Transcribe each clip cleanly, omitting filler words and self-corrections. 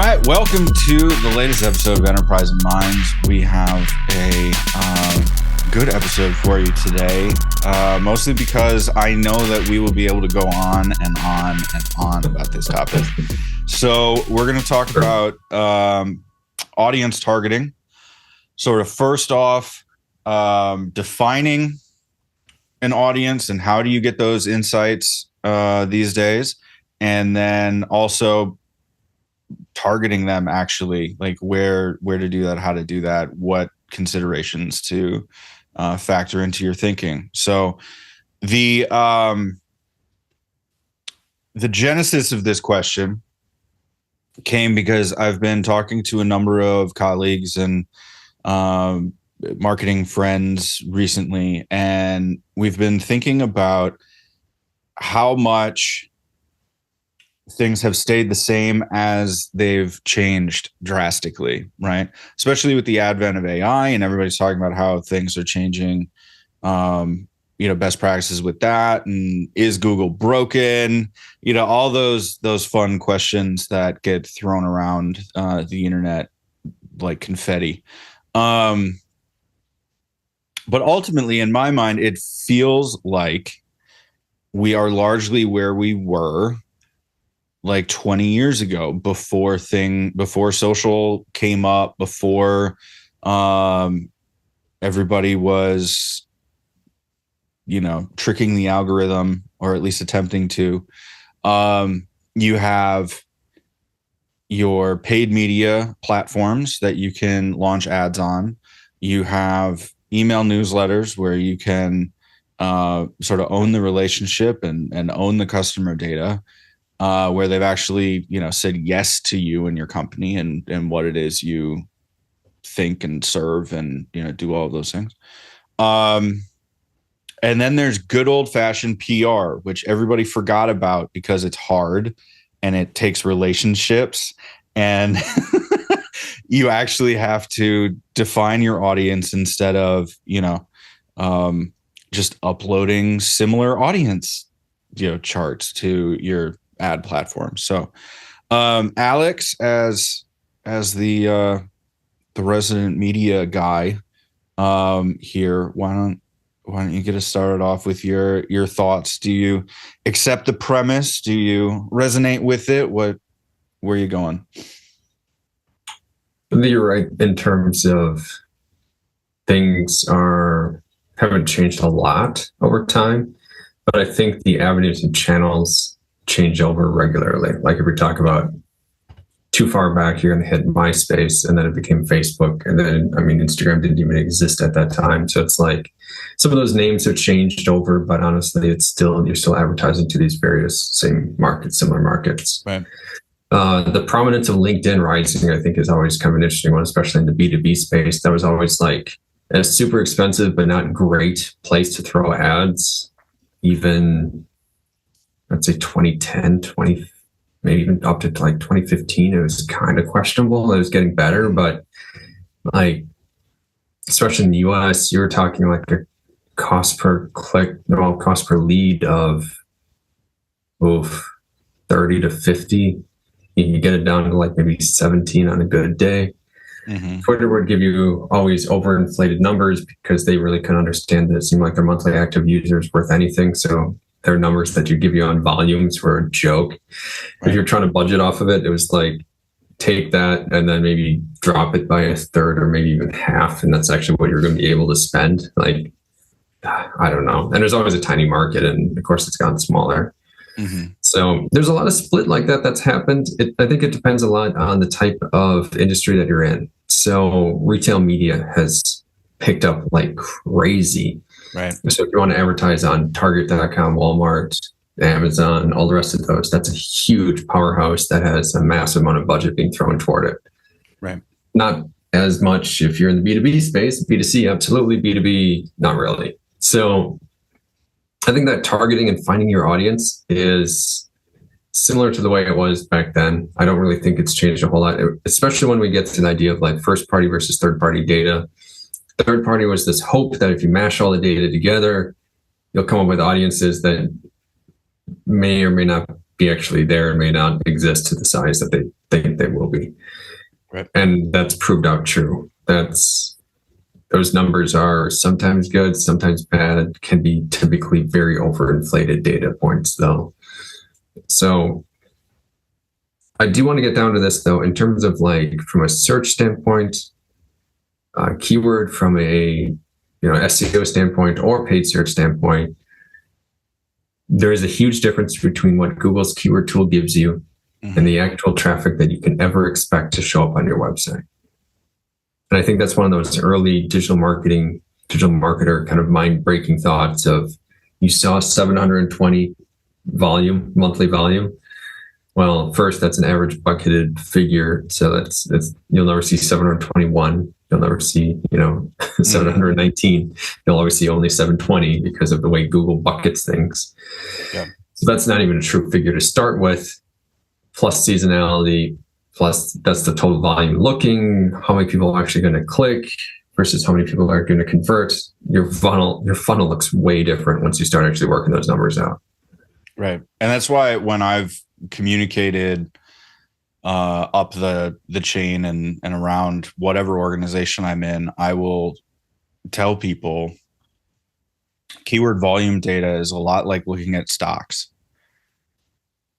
right, welcome to the latest episode of Enterprise in Minds. We have a good episode for you today, mostly because I know that we will be able to go on and on and on about this topic. So we're going to talk about audience targeting. Sort of first off, defining an audience and how do you get those insights these days, and then also targeting them, actually, like where to do that, how to do that, what considerations to factor into your thinking. So the genesis of this question came because I've been talking to a number of colleagues and marketing friends recently, and we've been thinking about how much things have stayed the same as they've changed drastically, right? Especially with the advent of AI, and everybody's talking about how things are changing, best practices with that, and is Google broken? All those fun questions that get thrown around the internet like confetti. But ultimately, in my mind, it feels like we are largely where we were like 20 years ago, before social came up, before everybody was, tricking the algorithm, or at least attempting to. You have your paid media platforms that you can launch ads on. You have email newsletters where you can sort of own the relationship and own the customer data. Where they've actually, said yes to you and your company and what it is you think and serve and, do all of those things. And then there's good old fashioned PR, which everybody forgot about because it's hard and it takes relationships, and you actually have to define your audience instead of, just uploading similar audience, charts to your ad platform. So Alex, as the resident media guy here, why don't you get us started off with your thoughts? Do you accept the premise? Do you resonate with it? Where are you going? You're right in terms of things haven't changed a lot over time, but I think the avenues and channels change over regularly. Like if we talk about too far back, you're going to hit MySpace, and then it became Facebook, and then Instagram didn't even exist at that time. So it's like some of those names have changed over, but honestly, you're still advertising to these various similar markets. Right. The prominence of LinkedIn rising, I think, is always kind of an interesting one, especially in the B2B space. That was always like a super expensive but not great place to throw ads. Even I'd say 2010, maybe even up to like 2015, it was kind of questionable. It was getting better, but like, especially in the US, you were talking like a cost per lead of 30 to 50. You get it down to like maybe 17 on a good day. Mm-hmm. Twitter would give you always overinflated numbers because they really couldn't understand that it seemed like their monthly active users worth anything. So their numbers that you give you on volumes were a joke. Right. If you're trying to budget off of it, it was like, take that and then maybe drop it by a third or maybe even half. And that's actually what you're going to be able to spend. Like, I don't know. And there's always a tiny market, and of course it's gotten smaller. Mm-hmm. So there's a lot of split like that that's happened. I think it depends a lot on the type of industry that you're in. So retail media has picked up like crazy. Right. So if you want to advertise on Target.com, Walmart, Amazon, all the rest of those, that's a huge powerhouse that has a massive amount of budget being thrown toward it. Right. Not as much if you're in the B2B space. B2C, absolutely. B2B, not really. So I think that targeting and finding your audience is similar to the way it was back then. I don't really think it's changed a whole lot, especially when we get to the idea of like first party versus third party data. Third party was this hope that if you mash all the data together, you'll come up with audiences that may or may not be actually there and may not exist to the size that think they will be. Right. And that's proved out true. Those numbers are sometimes good, sometimes bad, can be typically very overinflated data points though. So I do want to get down to this though, in terms of like from a search standpoint, keyword from a SEO standpoint or paid search standpoint, there is a huge difference between what Google's keyword tool gives you and the actual traffic that you can ever expect to show up on your website. And I think that's one of those early digital marketer kind of mind-breaking thoughts of, you saw 720 monthly volume. Well, first, that's an average bucketed figure. So that's you'll never see 721. You'll never see, 719. You'll always see only 720 because of the way Google buckets things. Yeah. So that's not even a true figure to start with, plus seasonality, plus that's the total volume looking, how many people are actually going to click versus how many people are going to convert. Your funnel looks way different once you start actually working those numbers out. Right. And that's why when I've communicated up the chain and around whatever organization I'm in, I will tell people keyword volume data is a lot like looking at stocks.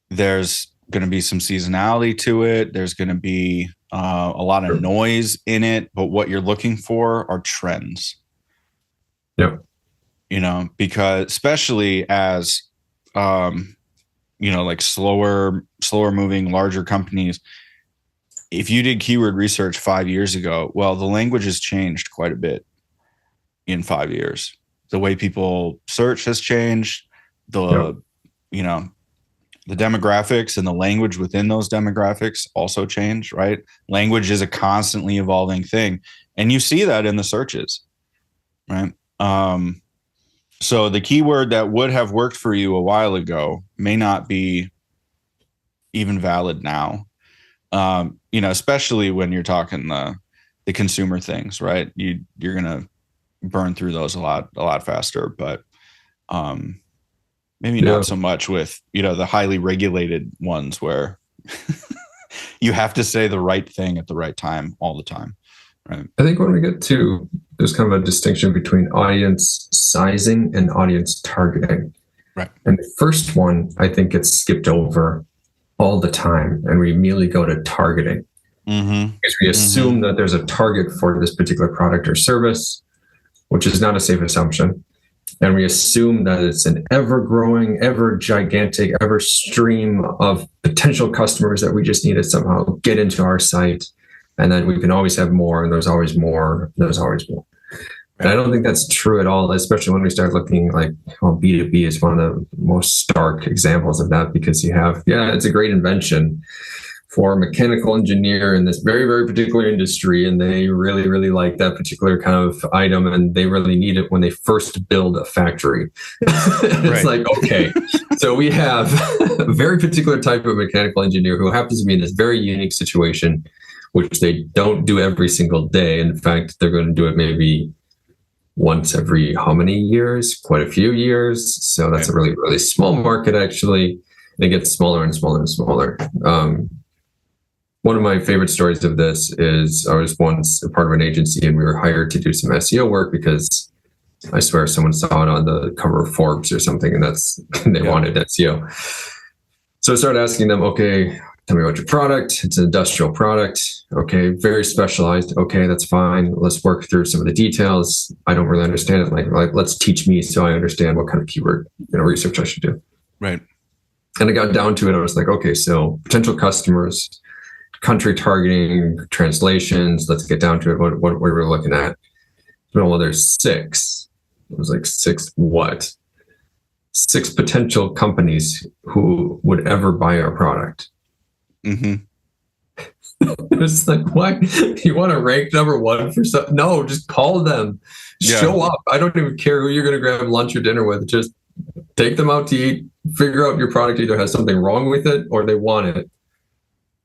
There's going to be some seasonality to it. There's going to be a lot of noise in it, but what you're looking for are trends. Yep. Because especially as like slower moving, larger companies, if you did keyword research 5 years ago, well, the language has changed quite a bit in 5 years. The way people search has changed. The demographics and the language within those demographics also change, right? Language is a constantly evolving thing. And you see that in the searches, right? So the keyword that would have worked for you a while ago may not be even valid now. Especially when you're talking the consumer things, right? You're gonna burn through those a lot faster, but maybe not so much with the highly regulated ones where you have to say the right thing at the right time all the time. Right. I think when we get to, there's kind of a distinction between audience sizing and audience targeting. Right. And the first one, I think, gets skipped over all the time, and we immediately go to targeting. Because we assume that there's a target for this particular product or service, which is not a safe assumption. And we assume that it's an ever-growing, ever-gigantic, ever-stream of potential customers that we just need to somehow get into our site. And then we can always have more, and there's always more, there's always more. And I don't think that's true at all, especially when we start looking like, B2B is one of the most stark examples of that, because you have, it's a great invention for a mechanical engineer in this very, very particular industry, and they really, really like that particular kind of item, and they really need it when they first build a factory. It's like, okay, so we have a very particular type of mechanical engineer who happens to be in this very unique situation, which they don't do every single day. In fact, they're going to do it maybe once every how many years? Quite a few years. So that's a really, really small market, actually. It gets smaller and smaller and smaller. One of my favorite stories of this is I was once a part of an agency, and we were hired to do some SEO work because I swear someone saw it on the cover of Forbes or something, and they wanted SEO. So I started asking them, okay, tell me about your product. It's an industrial product. Okay, very specialized. Okay, that's fine. Let's work through some of the details. I don't really understand it. Like let's teach me so I understand what kind of keyword research I should do. Right. And I got down to it. I was like, okay, so potential customers, country targeting, translations. Let's get down to it. What we were looking at. Well, there's 6. It was like 6 what? 6 potential companies who would ever buy our product. It's like, what? You want to rank number 1 for something? No, just call them. Show up. I don't even care who you're going to grab lunch or dinner with. Just take them out to eat. Figure out your product either has something wrong with it or they want it.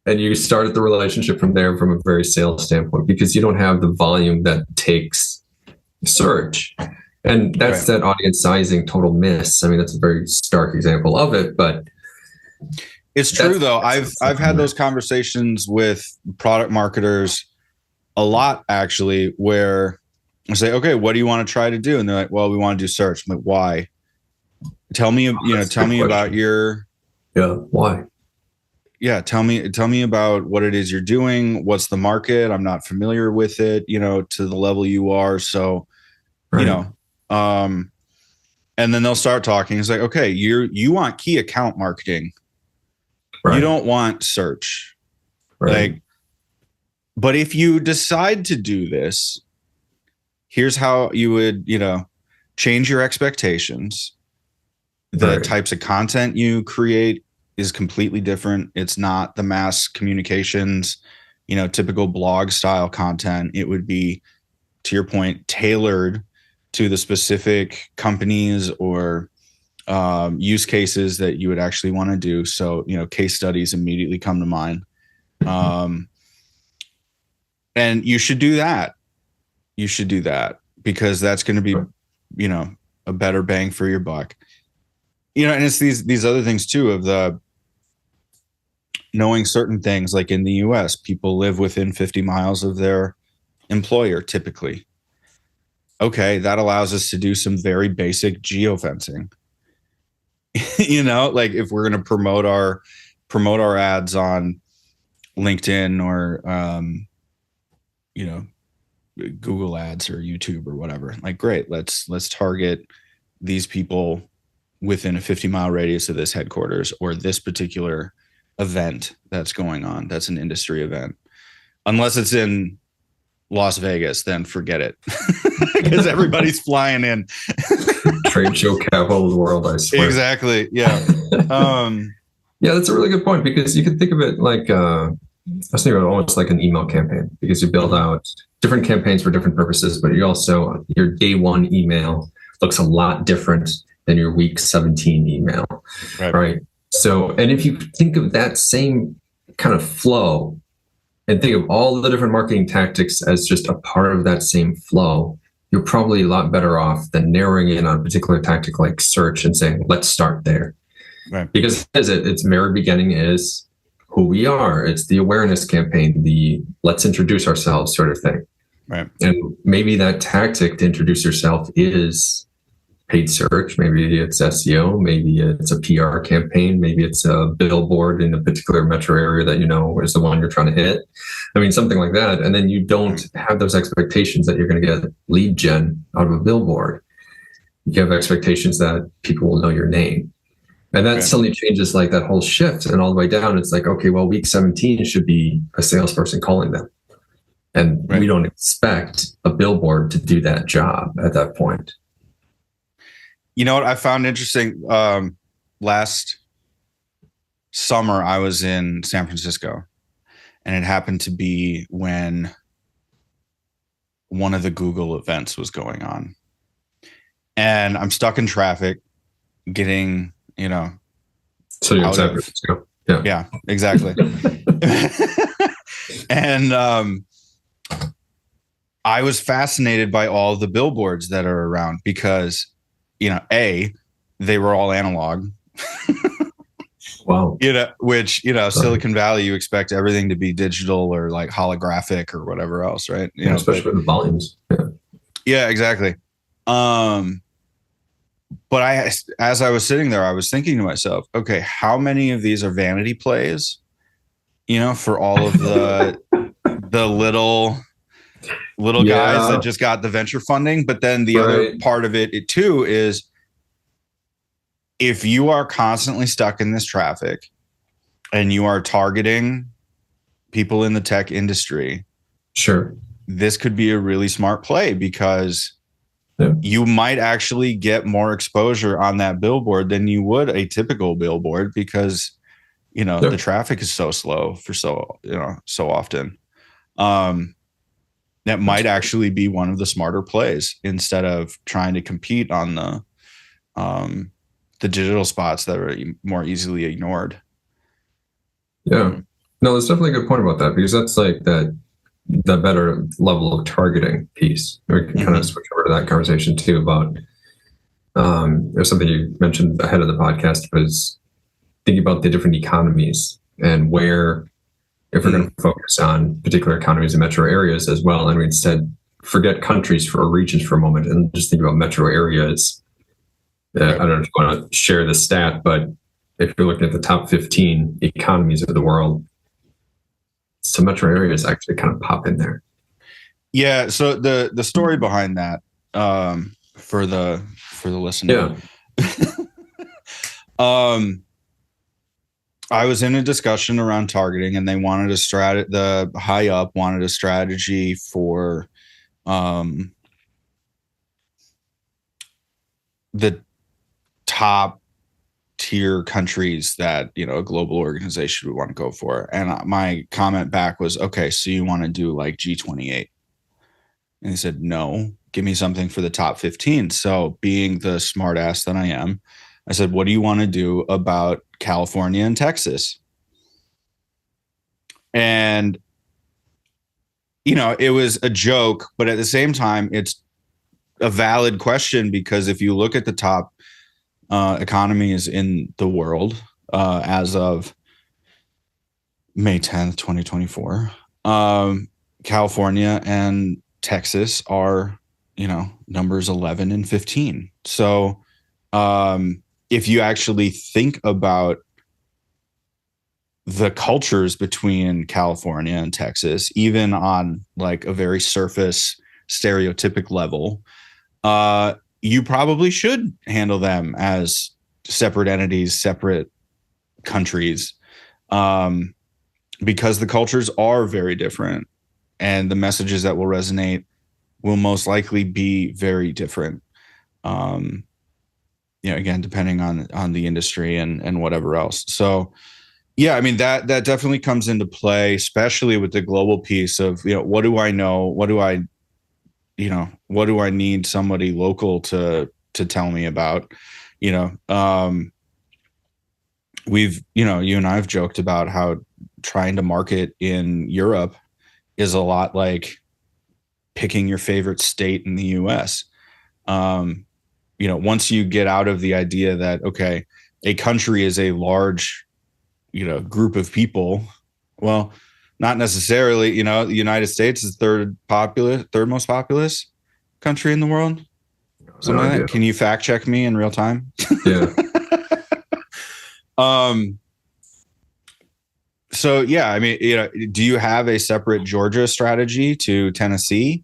And you start the relationship from there from a very sales standpoint, because you don't have the volume that takes search. And that's that audience sizing total miss. I mean, that's a very stark example of it, but It's true though. I've had those conversations with product marketers a lot actually, where I say, okay, what do you want to try to do? And they're like, well, we want to do search. I'm like, why? Tell me, tell me about your, why? Yeah. Tell me about what it is you're doing. What's the market? I'm not familiar with it, to the level you are. So, Right. And then they'll start talking. It's like, okay, you want key account marketing. Right. You don't want search. Right. Like, but if you decide to do this, here's how you would, change your expectations. The types of content you create is completely different. It's not the mass communications, typical blog style content. It would be, to your point, tailored to the specific companies or use cases that you would actually want to do. So, case studies immediately come to mind. And you should do that. You should do that because that's going to be, a better bang for your buck. And it's these other things too of the knowing certain things. Like in the US, people live within 50 miles of their employer typically. Okay, that allows us to do some very basic geofencing. Like if we're going to promote our ads on LinkedIn or Google ads or YouTube or whatever, like, great, let's target these people within a 50-mile radius of this headquarters or this particular event that's going on. That's an industry event. Unless it's in Las Vegas, then forget it. Because everybody's flying in. Trade show capital of the world, I swear. Exactly. Yeah. Yeah, that's a really good point because you can think of it like I was thinking about it almost like an email campaign because you build out different campaigns for different purposes, but you also, your day one email looks a lot different than your week 17 email. Right. So, and if you think of that same kind of flow and think of all the different marketing tactics as just a part of that same flow, you're probably a lot better off than narrowing in on a particular tactic like search and saying, let's start there. Right. Because its very beginning is who we are. It's the awareness campaign, the let's introduce ourselves sort of thing. Right. And maybe that tactic to introduce yourself is paid search. Maybe it's SEO. Maybe it's a PR campaign. Maybe it's a billboard in a particular metro area that is the one you're trying to hit. I mean, something like that. And then you don't have those expectations that you're going to get lead gen out of a billboard. You have expectations that people will know your name. And that suddenly changes like that whole shift. And all the way down, it's like, okay, well, week 17 should be a salesperson calling them. And we don't expect a billboard to do that job at that point. You know what I found interesting? Last summer, I was in San Francisco, and it happened to be when one of the Google events was going on. And I'm stuck in traffic getting, so you're in San Francisco. Yeah, exactly. And I was fascinated by all the billboards that are around because, they were all analog. Wow. Which, Silicon Valley, you expect everything to be digital or like holographic or whatever else, right? Especially with the volumes. Yeah, exactly. But as I was sitting there, I was thinking to myself, okay, how many of these are vanity plays, for all of the little guys that just got the venture funding. But then the other part of it too is if you are constantly stuck in this traffic and you are targeting people in the tech industry, sure, this could be a really smart play because you might actually get more exposure on that billboard than you would a typical billboard because, the traffic is so slow for so often. That might actually be one of the smarter plays instead of trying to compete on the digital spots that are more easily ignored. Yeah, no, there's definitely a good point about that because that's like that better level of targeting piece. We can kind of switch over to that conversation too about there's something you mentioned ahead of the podcast was thinking about the different economies and where, if we're going to focus on particular economies in metro areas as well, and we instead forget countries or regions for a moment and just think about metro areas. I don't know if you want to share the stat, but if you're looking at the top 15 economies of the world, some metro areas actually kind of pop in there. Yeah. So the story behind that, for the listener. Yeah. I was in a discussion around targeting, and they wanted the high up wanted a strategy for the top tier countries that, you know, a global organization would want to go for. And my comment back was, okay, so you want to do like G28? And he said, no, give me something for the top 15. So being the smart ass that I am, I said, what do you want to do about California and Texas? And, you know, it was a joke, but at the same time, it's a valid question, because if you look at the top economies in the world as of May 10th, 2024, California and Texas are, you know, numbers 11 and 15. So if you actually think about the cultures between California and Texas, even on like a very surface stereotypic level, you probably should handle them as separate entities, separate countries, because the cultures are very different, and the messages that will resonate will most likely be very different. You know, again, depending on the industry and whatever else. So, yeah, I mean, that definitely comes into play, especially with the global piece of, you know, what do I know? What do I need somebody local to tell me about? You know, you and I have joked about how trying to market in Europe is a lot like picking your favorite state in the US. You know, once you get out of the idea that, okay, a country is a large, you know, group of people. Well, not necessarily. You know, the United States is third most populous country in the world. Something like that. Can you fact check me in real time? Yeah. So yeah, I mean, you know, do you have a separate Georgia strategy to Tennessee?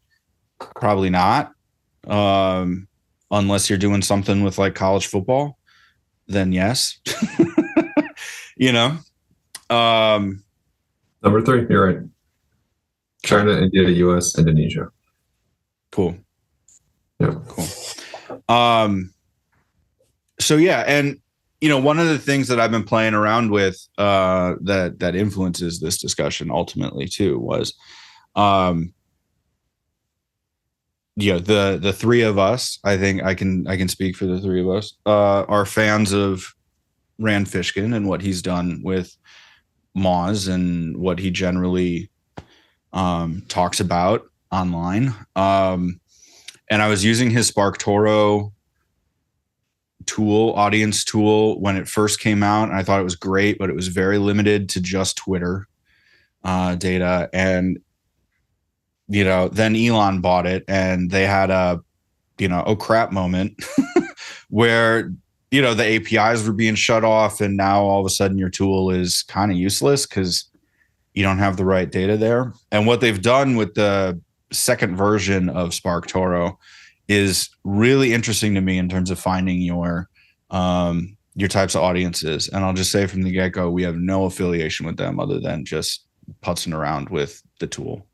Probably not. Unless you're doing something with like college football, then yes. You know. Number 3, you're right. China, India, US, Indonesia. Cool. Yeah. Cool. So yeah, and you know, one of the things that I've been playing around with that influences this discussion ultimately too was, you know, the three of us, I think I can speak for the three of us, are fans of Rand Fishkin and what he's done with Moz and what he generally talks about online. And I was using his SparkToro audience tool when it first came out, and I thought it was great, but it was very limited to just Twitter data. And you know, then Elon bought it, and they had a, you know, oh crap moment where, you know, the APIs were being shut off, and now all of a sudden your tool is kind of useless because you don't have the right data there. And what they've done with the second version of SparkToro is really interesting to me in terms of finding your types of audiences. And I'll just say from the get-go, we have no affiliation with them other than just putzing around with the tool.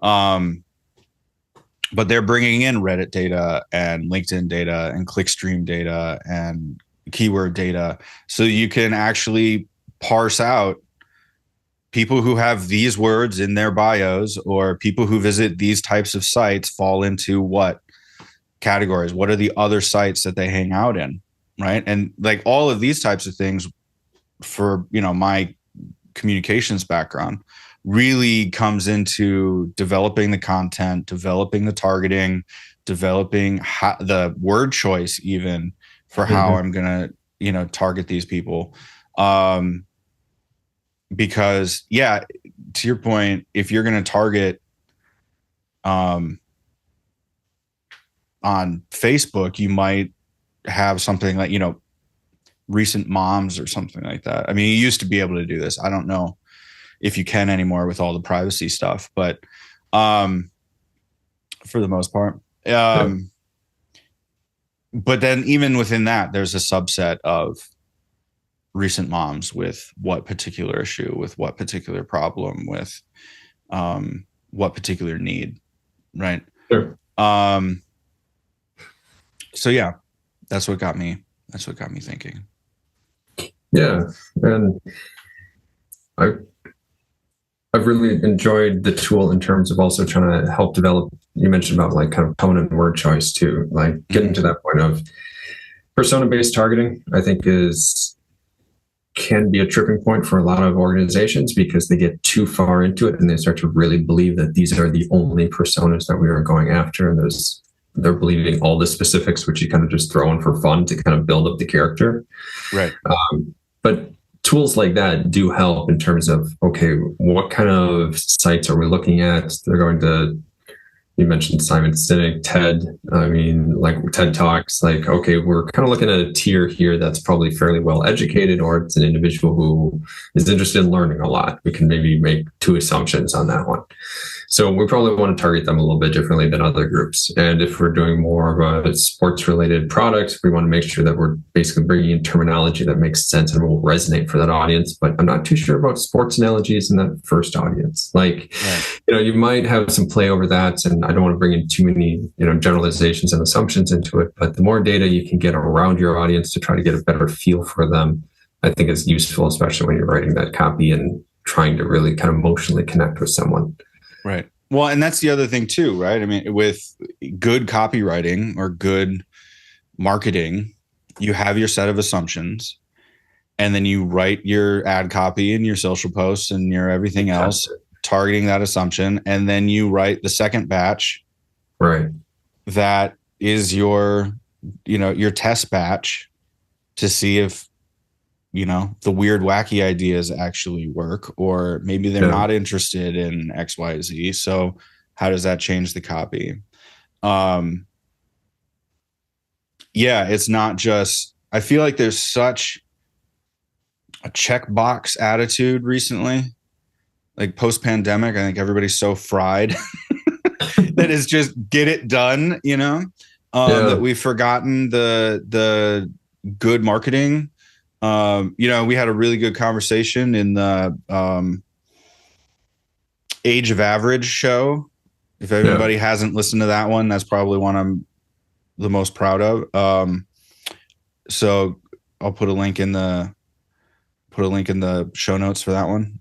But they're bringing in Reddit data and LinkedIn data and clickstream data and keyword data, so you can actually parse out people who have these words in their bios, or people who visit these types of sites fall into what categories, what are the other sites that they hang out in, right? And like all of these types of things, for, you know, my communications background, really comes into developing the content, developing the targeting, developing the word choice even for how I'm going to, you know, target these people. Because to your point, if you're going to target on Facebook, you might have something like, recent moms or something like that. I mean, you used to be able to do this. I don't know if you can anymore with all the privacy stuff, but for the most part. But then even within that, there's a subset of recent moms with what particular issue, with what particular problem, with what particular need, right? Sure. So yeah, that's what got me thinking. Yeah, and I've really enjoyed the tool in terms of also trying to help develop. You mentioned about like kind of tone and word choice too, like getting to that point of persona-based targeting. I think can be a tripping point for a lot of organizations because they get too far into it and they start to really believe that these are the only personas that we are going after, and they're believing all the specifics, which you kind of just throw in for fun to kind of build up the character. Right. But tools like that do help in terms of, okay, what kind of sites are we looking at? They're going to, you mentioned Simon Sinek, TED. I mean, like TED Talks, like, okay, we're kind of looking at a tier here that's probably fairly well educated, or it's an individual who is interested in learning a lot. We can maybe make 2 assumptions on that one. So we probably want to target them a little bit differently than other groups. And if we're doing more of a sports related product, we want to make sure that we're basically bringing in terminology that makes sense and will resonate for that audience. But I'm not too sure about sports analogies in that first audience. Like, you might have some play over that. And I don't want to bring in too many, generalizations and assumptions into it. But the more data you can get around your audience to try to get a better feel for them, I think is useful, especially when you're writing that copy and trying to really kind of emotionally connect with someone. Right. Well, and that's the other thing too, right? I mean, with good copywriting or good marketing, you have your set of assumptions, and then you write your ad copy and your social posts and your everything else targeting that assumption. And then you write the second batch. Right. That is your test batch to see if, the weird, wacky ideas actually work, or maybe they're not interested in X, Y, Z. So how does that change the copy? It's not just, I feel like there's such a checkbox attitude recently, like post-pandemic. I think everybody's so fried that it's just get it done, that we've forgotten the good marketing. We had a really good conversation in the Age of Average show. If anybody hasn't listened to that one, that's probably one I'm the most proud of. So I'll put a link in the show notes for that one.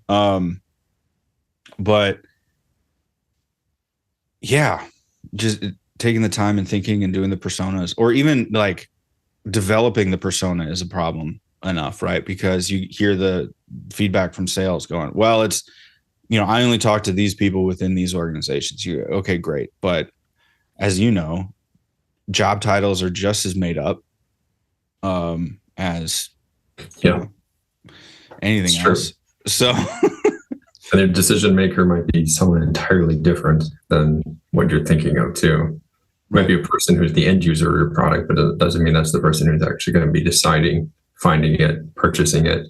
But just taking the time and thinking and doing the personas, or even like developing the persona, is a problem enough, right? Because you hear the feedback from sales going, well, it's, I only talk to these people within these organizations. Okay, great. But as you know, job titles are just as made up as anything else. So and their decision maker might be someone entirely different than what you're thinking of too. Might be a person who's the end user of your product, but it doesn't mean that's the person who's actually going to be deciding, finding it, purchasing it.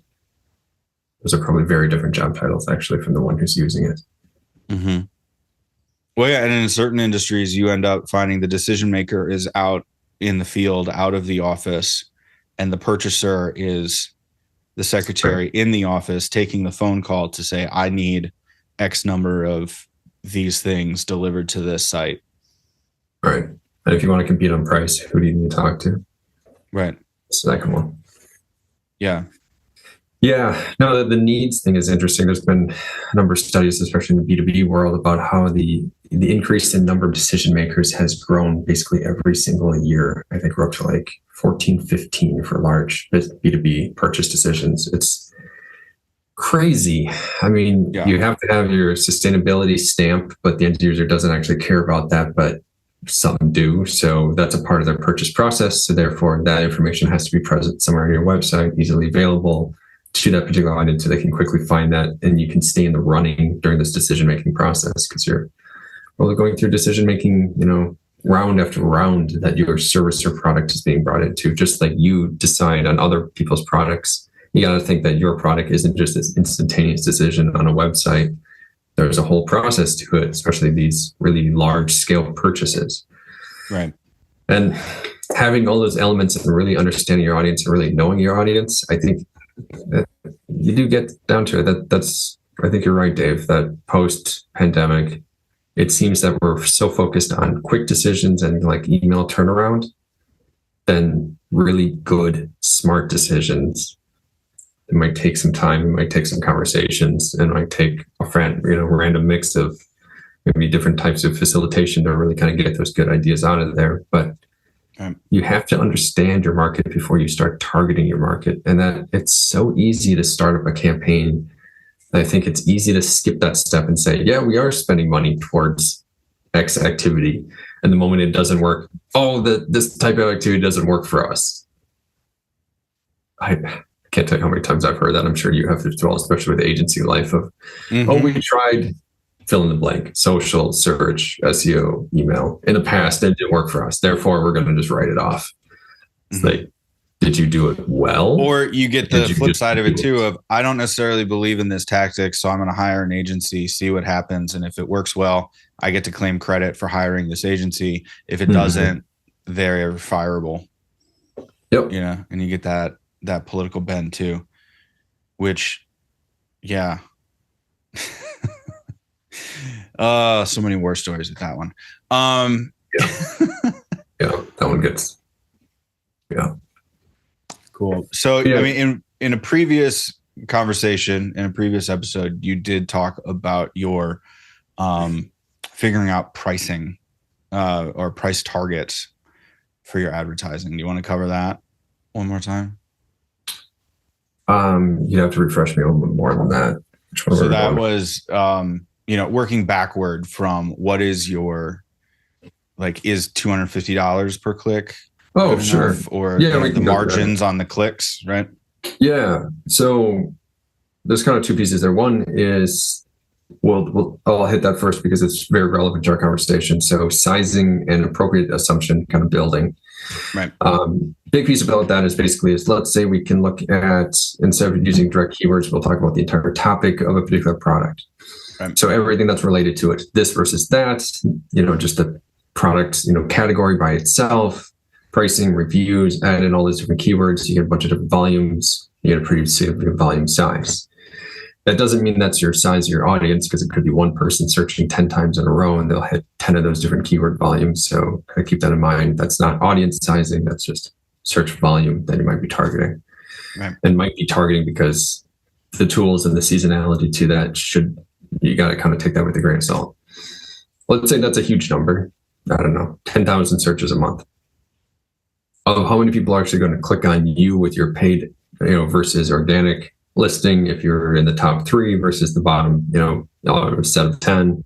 Those are probably very different job titles actually from the one who's using it. Mm-hmm. Well, and in certain industries, you end up finding the decision maker is out in the field, out of the office, and the purchaser is the secretary in the office taking the phone call to say, I need X number of these things delivered to this site. Right. And if you want to compete on price, who do you need to talk to? Right. Second one. Yeah. Yeah. No, the needs thing is interesting. There's been a number of studies, especially in the B2B world, about how the increase in number of decision makers has grown basically every single year. I think we're up to like 14, 15 for large B2B purchase decisions. It's crazy. I mean, you have to have your sustainability stamp, but the end user doesn't actually care about that, but some do. So that's a part of their purchase process. So therefore that information has to be present somewhere on your website, easily available to that particular audience so they can quickly find that, and you can stay in the running during this decision-making process because you're really going through decision-making, round after round that your service or product is being brought into. Just like you decide on other people's products, you got to think that your product isn't just this instantaneous decision on a website. There's a whole process to it, especially these really large-scale purchases. Right. And having all those elements and really understanding your audience and really knowing your audience, I think that you do get down to it. I think you're right, Dave, that post-pandemic, it seems that we're so focused on quick decisions and like email turnaround than really good, smart decisions. It might take some time, it might take some conversations, and it might take a random mix of maybe different types of facilitation to really kind of get those good ideas out of there. But you have to understand your market before you start targeting your market. And that it's so easy to start up a campaign. I think it's easy to skip that step and say, yeah, we are spending money towards X activity. And the moment it doesn't work, this type of activity doesn't work for us. I can't tell you how many times I've heard that. I'm sure you have as well, especially with agency life of, we tried fill in the blank, social, search, SEO, email. In the past, it didn't work for us. Therefore, we're going to just write it off. It's like, did you do it well? Or you get the flip side of it too of, I don't necessarily believe in this tactic, so I'm going to hire an agency, see what happens. And if it works well, I get to claim credit for hiring this agency. If it doesn't, they're fireable. Yep. And you get that political bend too, which, yeah. So many war stories with that one. Yeah, that one gets, cool. So, I mean, in a previous conversation, in a previous episode, you did talk about your figuring out pricing or price targets for your advertising. Do you want to cover that one more time? You'd have to refresh me a little bit more than that. So that was, working backward from what is your, is $250 per click? Oh, sure. Or the margins on the clicks, right? Yeah. So there's kind of two pieces there. One is, I'll hit that first because it's very relevant to our conversation. So sizing and appropriate assumption kind of building. Right. Big piece about that is let's say we can look at, instead of using direct keywords, we'll talk about the entire topic of a particular product. Right. So everything that's related to it, this versus that, just the product, category by itself, pricing, reviews, add in all these different keywords. You get a bunch of different volumes. You get a pretty significant volume size. That doesn't mean that's your size of your audience, because it could be one person searching 10 times in a row and they'll hit 10 of those different keyword volumes. So kind of keep that in mind. That's not audience sizing. That's just search volume that you might be targeting. Right. And might be targeting because the tools and the seasonality to that you got to kind of take that with a grain of salt. Let's say that's a huge number. I don't know, 10,000 searches a month. Of how many people are actually going to click on you with your paid, versus organic listing, if you're in the top 3 versus the bottom, set of 10,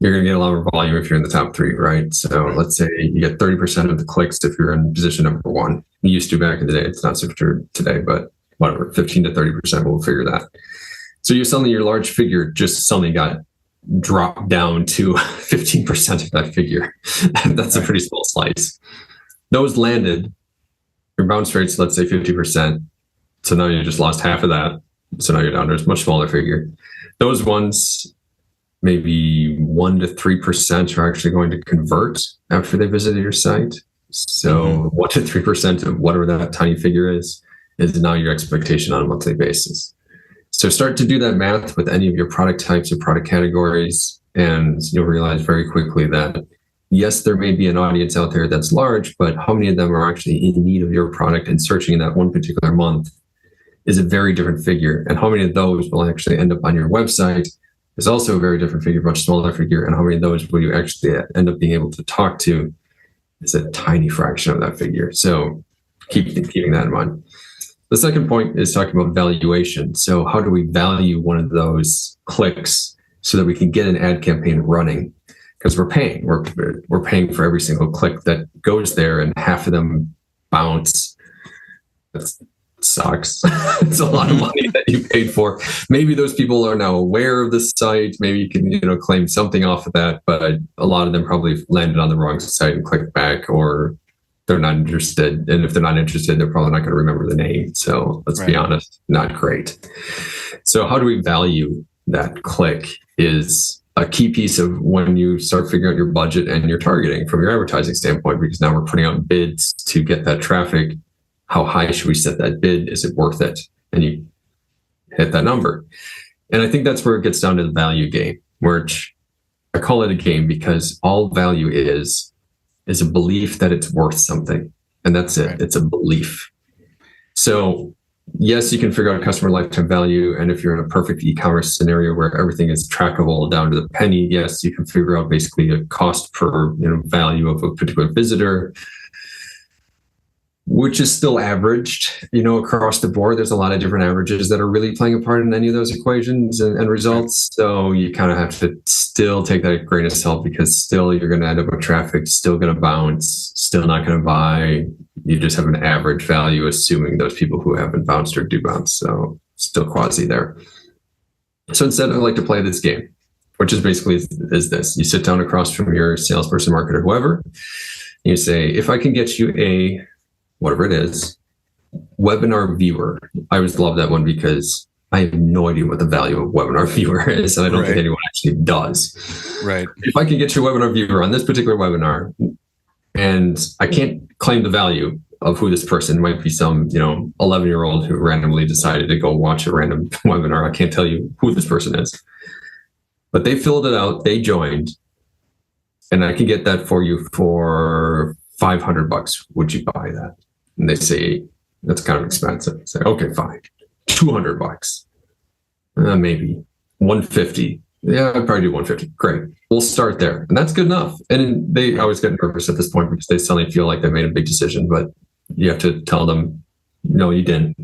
you're going to get a lot more volume if you're in the top 3, right? So let's say you get 30% of the clicks if you're in position number 1. You used to back in the day. It's not so true today, but whatever, 15 to 30%, we'll figure that. So your large figure just suddenly got dropped down to 15% of that figure. That's a pretty small slice. Those landed, your bounce rates, let's say 50%. So now you just lost half of that. So now you're down to a much smaller figure. Those ones, maybe 1 to 3% are actually going to convert after they visited your site. So 1 to 3% of whatever that tiny figure is now your expectation on a monthly basis. So start to do that math with any of your product types or product categories, and you'll realize very quickly that, yes, there may be an audience out there that's large, but how many of them are actually in need of your product and searching in that one particular month is a very different figure. And how many of those will actually end up on your website is also a very different figure, much smaller figure. And how many of those will you actually end up being able to talk to is a tiny fraction of that figure. So keeping that in mind. The second point is talking about valuation. So how do we value one of those clicks so that we can get an ad campaign running? Because we're paying. We're paying for every single click that goes there, and half of them bounce. That's sucks. It's a lot of money that you paid for. Maybe those people are now aware of the site. Maybe you can, claim something off of that, but a lot of them probably landed on the wrong site and clicked back, or they're not interested. And if they're not interested, they're probably not going to remember the name. So let's be honest, not great. So how do we value that click is a key piece of when you start figuring out your budget and your targeting from your advertising standpoint, because now we're putting out bids to get that traffic. How high should we set that bid? Is it worth it? And you hit that number. And I think that's where it gets down to the value game, which I call it a game because all value is a belief that it's worth something. And that's it. Right. It's a belief. So yes, you can figure out customer lifetime value. And if you're in a perfect e-commerce scenario where everything is trackable down to the penny, yes, you can figure out basically a cost per value of a particular visitor, which is still averaged, across the board. There's a lot of different averages that are really playing a part in any of those equations and results. So you kind of have to still take that grain of salt, because still you're going to end up with traffic, still going to bounce, still not going to buy. You just have an average value, assuming those people who haven't bounced or do bounce. So still quasi there. So instead, I like to play this game, which is basically is this. You sit down across from your salesperson, marketer, whoever. You say, if I can get you a whatever it is, webinar viewer. I always love that one because I have no idea what the value of webinar viewer is, and I don't think anyone actually does. Right. If I can get you a webinar viewer on this particular webinar, and I can't claim the value of who this person might be, some 11-year-old who randomly decided to go watch a random webinar. I can't tell you who this person is, but they filled it out, they joined, and I can get that for you for $500. Would you buy that? And they say, that's kind of expensive. I say, okay, fine. $200. Maybe. $150. Yeah, I'd probably do $150. Great. We'll start there. And that's good enough. And they always get nervous at this point because they suddenly feel like they made a big decision, but you have to tell them, no, you didn't.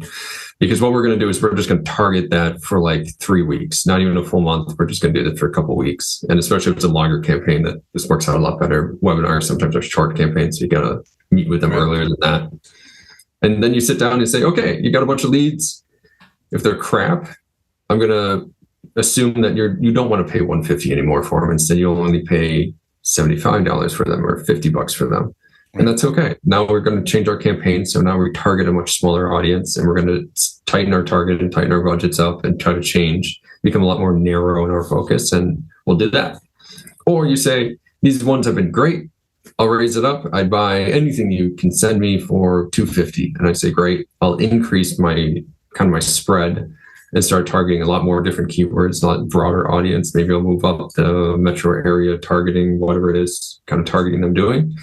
Because what we're going to do is we're just going to target that for like 3 weeks, not even a full month. We're just going to do that for a couple of weeks. And especially if it's a longer campaign, that this works out a lot better. Webinars sometimes are short campaigns, so you got to meet with them earlier than that. And then you sit down and say, okay, you got a bunch of leads. If they're crap, I'm going to assume that you don't want to pay $150 anymore for them. Instead, you'll only pay $75 for them or $50 for them. And that's okay. Now we're going to change our campaign. So now we target a much smaller audience, and we're going to tighten our target and tighten our budgets up and try to become a lot more narrow in our focus. And we'll do that. Or you say, these ones have been great. I'll raise it up. I'd buy anything you can send me for $250. And I say, great. I'll increase my spread and start targeting a lot more different keywords, a lot broader audience. Maybe I'll move up the metro area targeting, whatever it is, kind of targeting them doing.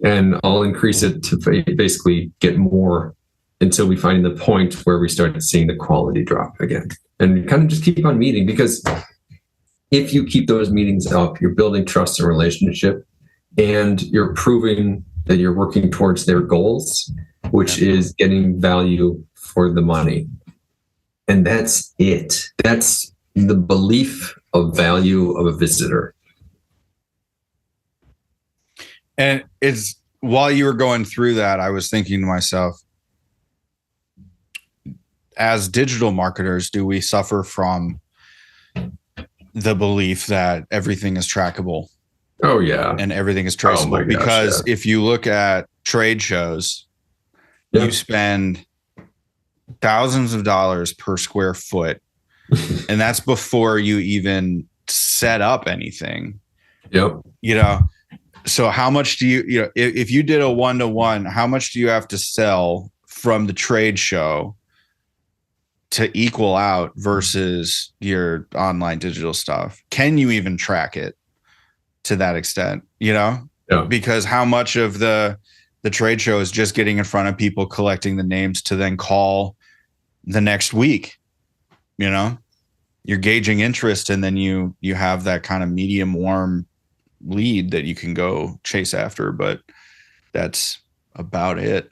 And I'll increase it to basically get more until we find the point where we start seeing the quality drop again. And kind of just keep on meeting, because if you keep those meetings up, you're building trust and relationship, and you're proving that you're working towards their goals, which is getting value for the money. And that's it. That's the belief of value of a visitor. And it's while you were going through that, I was thinking to myself, as digital marketers, do we suffer from the belief that everything is trackable? Oh, yeah. And everything is traceable? Because if you look at trade shows, you spend thousands of dollars per square foot. And that's before you even set up anything. Yep. So how much do you if you did a 1-to-1, how much do you have to sell from the trade show to equal out versus your online digital stuff? Can you even track it to that extent? Because how much of the trade show is just getting in front of people, collecting the names to then call the next week? You're gauging interest, and then you have that kind of medium warm lead that you can go chase after, but that's about it.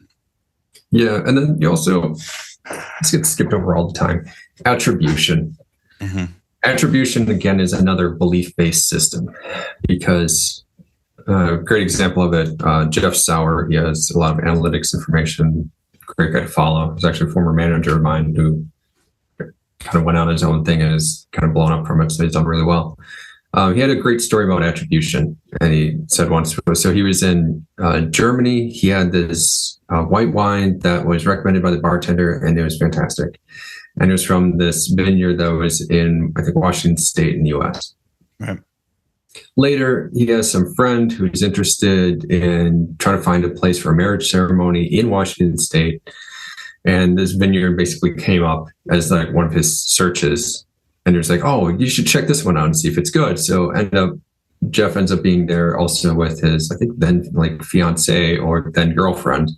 Yeah. And then you also, this gets skipped over all the time, attribution. Mm-hmm. Attribution, again, is another belief-based system, because a great example of it, Jeff Sauer, he has a lot of analytics information, great guy to follow. He's actually a former manager of mine who kind of went on his own thing and has kind of blown up from it. So he's done really well. He had a great story about attribution, and he said once, so he was in Germany. He had this white wine that was recommended by the bartender, and it was fantastic. And it was from this vineyard that was in, I think, Washington State in the U.S. Right. Later, he has some friend who's interested in trying to find a place for a marriage ceremony in Washington State. And this vineyard basically came up as like one of his searches. And he was like, oh, you should check this one out and see if it's good. So Jeff ends up being there also with his, I think then like fiance or then girlfriend.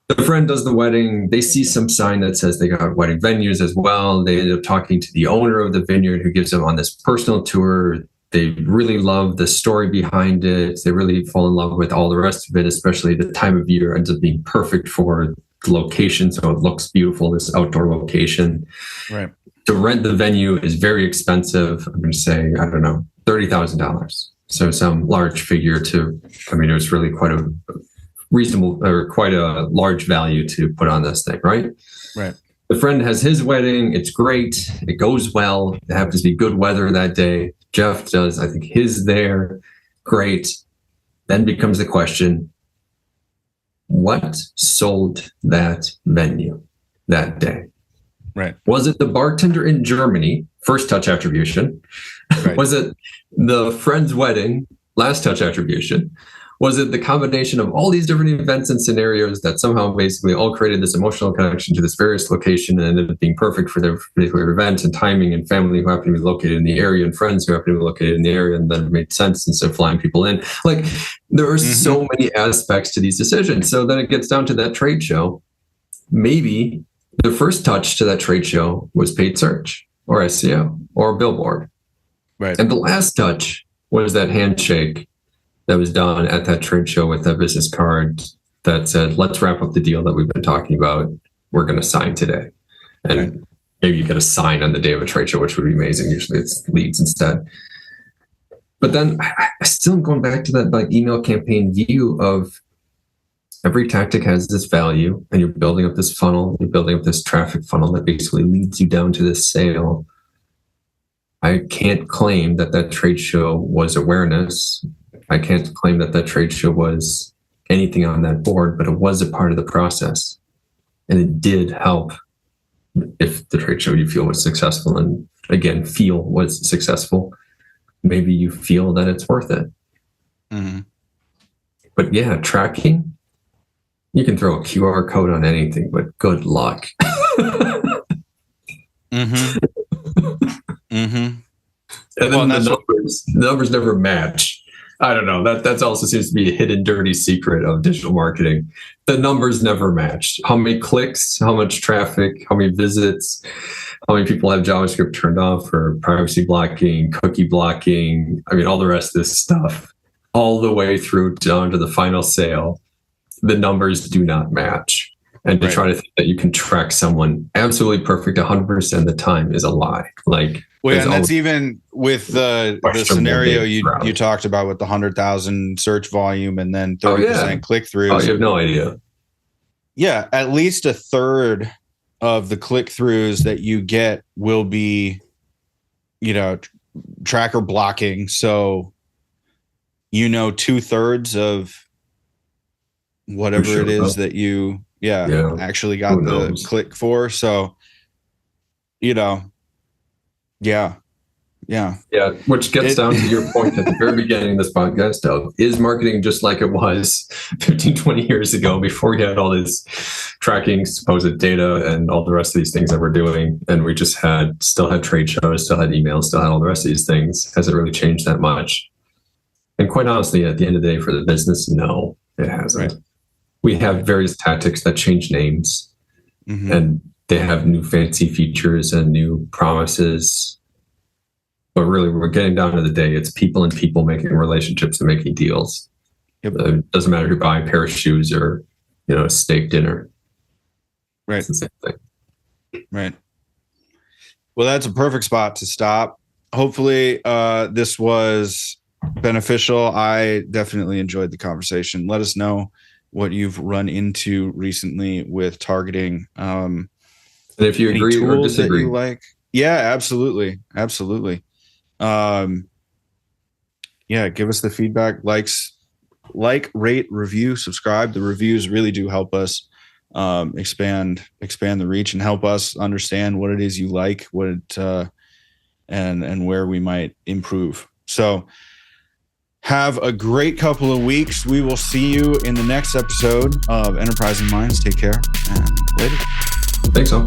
The friend does the wedding. They see some sign that says they got wedding venues as well. They end up talking to the owner of the vineyard who gives them on this personal tour. They really love the story behind it. They really fall in love with all the rest of it, especially the time of year ends up being perfect for the location. So it looks beautiful, this outdoor location. Right. To rent the venue is very expensive. I'm going to say, I don't know, $30,000. So some large figure it was really quite a reasonable or quite a large value to put on this thing, right? Right. The friend has his wedding. It's great. It goes well. It happens to be good weather that day. Jeff does, I think, his there. Great. Then becomes the question, what sold that venue that day? Right. Was it the bartender in Germany, first touch attribution? Right. Was it the friend's wedding, last touch attribution? Was it the combination of all these different events and scenarios that somehow basically all created this emotional connection to this various location and ended up being perfect for their particular event and timing and family who happened to be located in the area and friends who happened to be located in the area, and then it made sense instead of flying people in? Like, there are so many aspects to these decisions. So then it gets down to that trade show. Maybe the first touch to that trade show was paid search or SEO or billboard. Right. And the last touch was that handshake that was done at that trade show with that business card that said, let's wrap up the deal that we've been talking about. We're going to sign today. And maybe you get a sign on the day of a trade show, which would be amazing. Usually it's leads instead. But then I still am going back to that like email campaign view of every tactic has this value, and you're building up this funnel, you're building up this traffic funnel that basically leads you down to this sale. I can't claim that that trade show was awareness. I can't claim that that trade show was anything on that board, but it was a part of the process. And it did help if the trade show you feel was successful, and again, feel was successful. Maybe you feel that it's worth it. Mm-hmm. But yeah, tracking, you can throw a QR code on anything, but good luck. Mm-hmm. Mm-hmm. And then the numbers never match. I don't know. That also seems to be a hidden dirty secret of digital marketing. The numbers never match. How many clicks, how much traffic, how many visits, how many people have JavaScript turned off for privacy blocking, cookie blocking. I mean, all the rest of this stuff, all the way through down to the final sale. The numbers do not match. And to try to think that you can track someone absolutely perfect 100% of the time is a lie. Like, well, and that's even with the scenario you talked about with the 100,000 search volume and then 30% click-throughs. Oh, you have no idea. Yeah, at least a third of the click-throughs that you get will be, tracker blocking. So, 2/3 of whatever it is that you actually got the click for. So, yeah. Which gets down to your point at the very beginning of this podcast of, is marketing just like it was 15, 20 years ago before we had all this tracking, supposed data, and all the rest of these things that we're doing? And we just still had trade shows, still had emails, still had all the rest of these things. Has it really changed that much? And quite honestly, at the end of the day, for the business, no, it hasn't. Right. We have various tactics that change names, and they have new fancy features and new promises. But really, we're getting down to the day. It's people and people making relationships and making deals. Yep. It doesn't matter who buy a pair of shoes or, a steak dinner. Right. It's the same thing. Right. Well, that's a perfect spot to stop. Hopefully, this was beneficial. I definitely enjoyed the conversation. Let us know what you've run into recently with targeting. And if you any agree or tools that disagree. you like. Yeah, absolutely. Absolutely. Yeah, give us the feedback, rate, review, subscribe. The reviews really do help us expand the reach and help us understand what it is you like, and where we might improve. So have a great couple of weeks. We will see you in the next episode of Enterprising Minds. Take care and later. Thanks all.